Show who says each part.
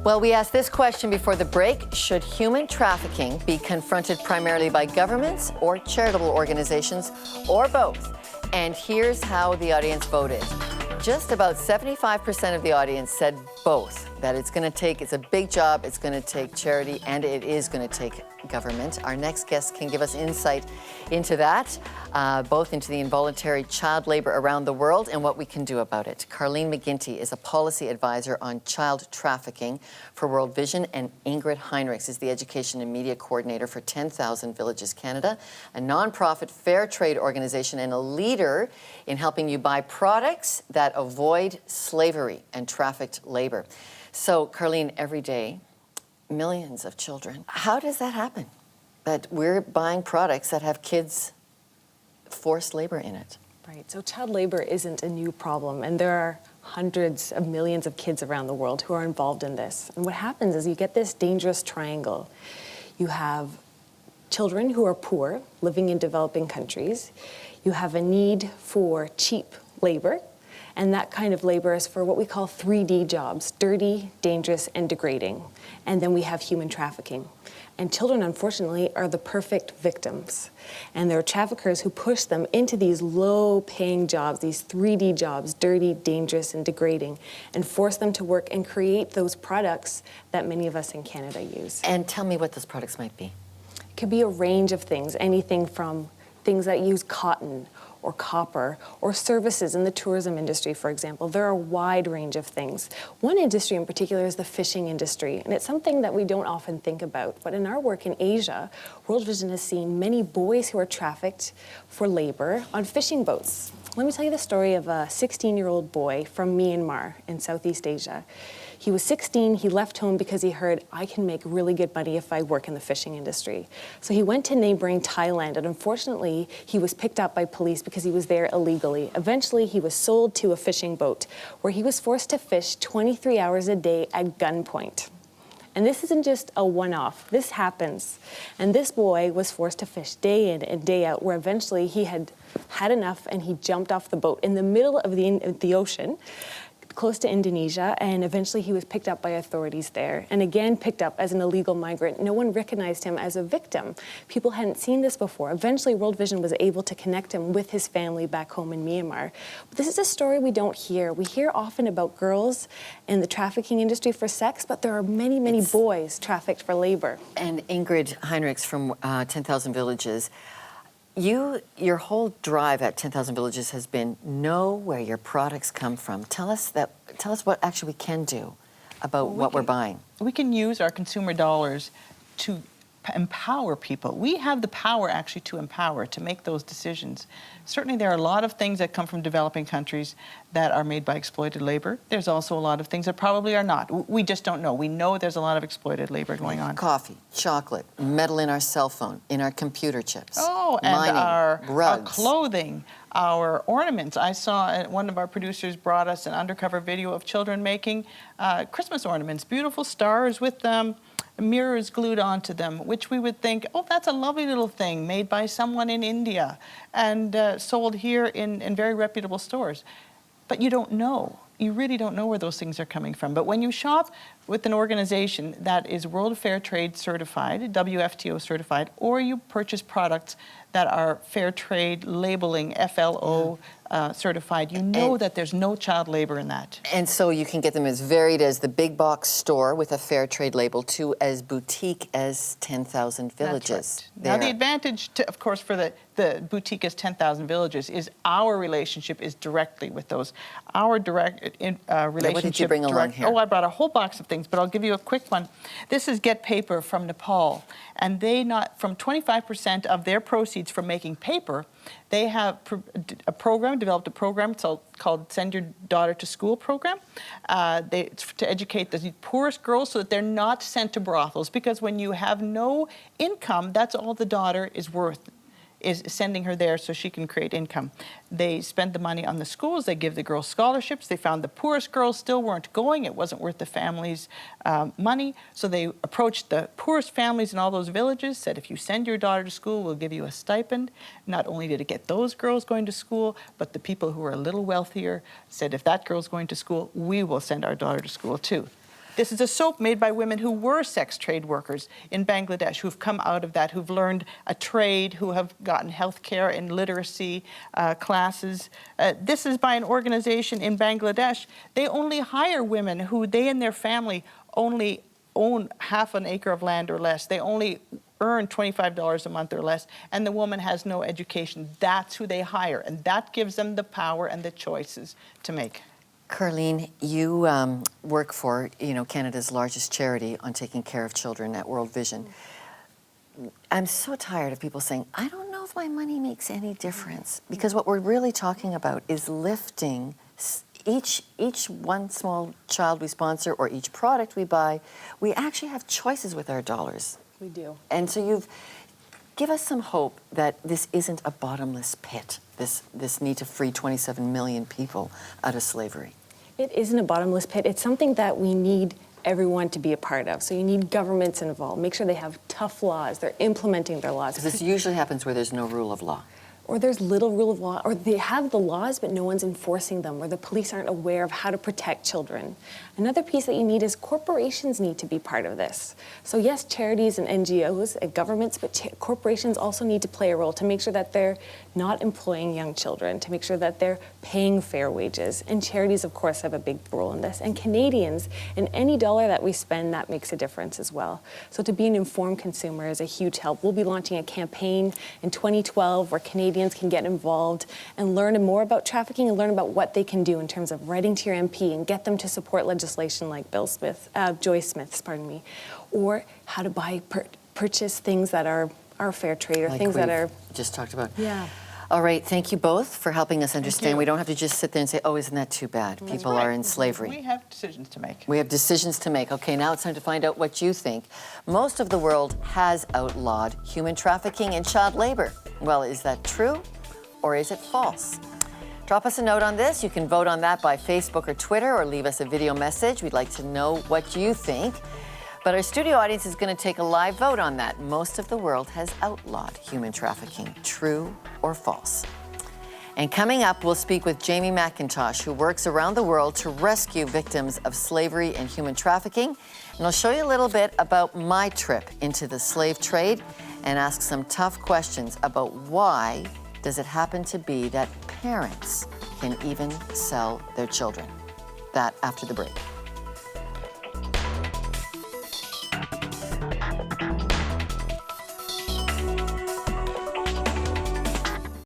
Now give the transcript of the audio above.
Speaker 1: Well, we asked this question before the break. Should human trafficking be confronted primarily by governments or charitable organizations, or both? And here's how the audience voted. Just about 75% of the audience said both, that it's a big job, it's going to take charity, and it is going to take government. Our next guest can give us insight into that, both into the involuntary child labor around the world and what we can do about it. Carleen McGinty is a policy advisor on child trafficking for World Vision, and Ingrid Heinrichs is the education and media coordinator for 10,000 Villages Canada, a nonprofit fair trade organization and a leader in helping you buy products that avoid slavery and trafficked labor. So, Carleen, every day, millions of children. How does that happen? That we're buying products that have kids' forced labor in it?
Speaker 2: Right, so child labor isn't a new problem, and there are hundreds of millions of kids around the world who are involved in this. And what happens is you get this dangerous triangle. You have children who are poor, living in developing countries. You have a need for cheap labor, and that kind of labor is for what we call 3D jobs: dirty, dangerous, and degrading. And then we have human trafficking. And children, unfortunately, are the perfect victims. And there are traffickers who push them into these low-paying jobs, these 3D jobs, dirty, dangerous, and degrading, and force them to work and create those products that many of us in Canada use.
Speaker 1: And tell me what those products might be.
Speaker 2: It could be a range of things, anything from things that use cotton or copper, or services in the tourism industry, for example. There are a wide range of things. One industry in particular is the fishing industry, and it's something that we don't often think about. But in our work in Asia, World Vision has seen many boys who are trafficked for labor on fishing boats. Let me tell you the story of a 16-year-old boy from Myanmar in Southeast Asia. He was 16, he left home because he heard, I can make really good money if I work in the fishing industry. So he went to neighboring Thailand, and unfortunately, he was picked up by police because he was there illegally. Eventually, he was sold to a fishing boat where he was forced to fish 23 hours a day at gunpoint. And this isn't just a one-off, this happens. And this boy was forced to fish day in and day out, where eventually he had had enough and he jumped off the boat in the middle of the ocean, close to Indonesia, and eventually he was picked up by authorities there, and again picked up as an illegal migrant. No one recognized him as a victim. People hadn't seen this before. Eventually, World Vision was able to connect him with his family back home in Myanmar. But this is a story we don't hear. We hear often about girls in the trafficking industry for sex, but there are many, many boys trafficked for labor.
Speaker 1: And Ingrid Heinrichs from 10,000 Villages, your whole drive at 10,000 Villages has been know where your products come from. Tell us what actually we can do about what we're buying.
Speaker 3: We can use our consumer dollars to empower people. We have the power actually to empower, to make those decisions. Certainly there are a lot of things that come from developing countries that are made by exploited labor. There's also a lot of things that probably are not. We just don't know. We know there's a lot of exploited labor going on.
Speaker 1: Coffee, chocolate, metal in our cell phone, in our computer chips.
Speaker 3: Oh, and
Speaker 1: mining,
Speaker 3: our clothing, our ornaments. I saw one of our producers brought us an undercover video of children making Christmas ornaments, beautiful stars with mirrors glued onto them, which we would think, oh, that's a lovely little thing made by someone in India and sold here in very reputable stores. But you don't know. You really don't know where those things are coming from. But when you shop with an organization that is World Fair Trade certified, WFTO certified, or you purchase products that are Fair Trade labeling, FLO certified, you know that there's no child labor in that.
Speaker 1: And so you can get them as varied as the big box store with a Fair Trade label to as boutique as 10,000 Villages.
Speaker 3: That's right. Now the advantage, of course, for the boutique as 10,000 Villages is our relationship is directly with those. Our direct relationship.
Speaker 1: What did you bring along here?
Speaker 3: Oh, I brought a whole box of things, but I'll give you a quick one. This is Get Paper from Nepal, and from 25% of their proceeds from making paper, they have developed a program called Send Your Daughter to School program. It's to educate the poorest girls so that they're not sent to brothels, because when you have no income, that's all the daughter is worth, is sending her there so she can create income. They spend the money on the schools, they give the girls scholarships. They found the poorest girls still weren't going. It wasn't worth the family's money. So they approached the poorest families in all those villages, said, if you send your daughter to school, we'll give you a stipend. Not only did it get those girls going to school, but the people who were a little wealthier said, if that girl's going to school, we will send our daughter to school too. This is a soap made by women who were sex trade workers in Bangladesh, who've come out of that, who've learned a trade, who have gotten health care and literacy classes. This is by an organization in Bangladesh. They only hire women who they and their family only own half an acre of land or less. They only earn $25 a month or less, and the woman has no education. That's who they hire, and that gives them the power and the choices to make.
Speaker 1: Carleen, you work for Canada's largest charity on taking care of children at World Vision. I'm so tired of people saying, I don't know if my money makes any difference, because what we're really talking about is lifting each one small child we sponsor or each product we buy. We actually have choices with our dollars.
Speaker 2: We do.
Speaker 1: And so give us some hope that this isn't a bottomless pit, this need to free 27 million people out of slavery.
Speaker 2: It isn't a bottomless pit. It's something that we need everyone to be a part of. So you need governments involved. Make sure they have tough laws. They're implementing their laws.
Speaker 1: Because this usually happens where there's no rule of law.
Speaker 2: Or there's little rule of law, or they have the laws, but no one's enforcing them, or the police aren't aware of how to protect children. Another piece that you need is corporations need to be part of this. So yes, charities and NGOs and governments, but corporations also need to play a role to make sure that they're not employing young children, to make sure that they're paying fair wages. And charities, of course, have a big role in this. And Canadians, and any dollar that we spend, that makes a difference as well. So to be an informed consumer is a huge help. We'll be launching a campaign in 2012 where Canadians can get involved and learn more about trafficking and learn about what they can do in terms of writing to your MP and get them to support legislation like Joy Smith's, or how to purchase things that are fair trade or
Speaker 1: Like
Speaker 2: things that are
Speaker 1: just talked about.
Speaker 2: Yeah.
Speaker 1: All right, thank you both for helping us understand.
Speaker 3: you.
Speaker 1: We don't have to just sit there and say, oh, isn't that too bad? People are in slavery.
Speaker 3: We have decisions to make.
Speaker 1: We have decisions to make. Okay, now it's time to find out what you think. Most of the world has outlawed human trafficking and child labor. Well, is that true or is it false? Drop us a note on this. You can vote on that by Facebook or Twitter, or leave us a video message. We'd like to know what you think. But our studio audience is going to take a live vote on that. Most of the world has outlawed human trafficking. True or false? And coming up, we'll speak with Jamie Mackintosh, who works around the world to rescue victims of slavery and human trafficking. And I'll show you a little bit about my trip into the slave trade and ask some tough questions about why does it happen to be that parents can even sell their children. That after the break.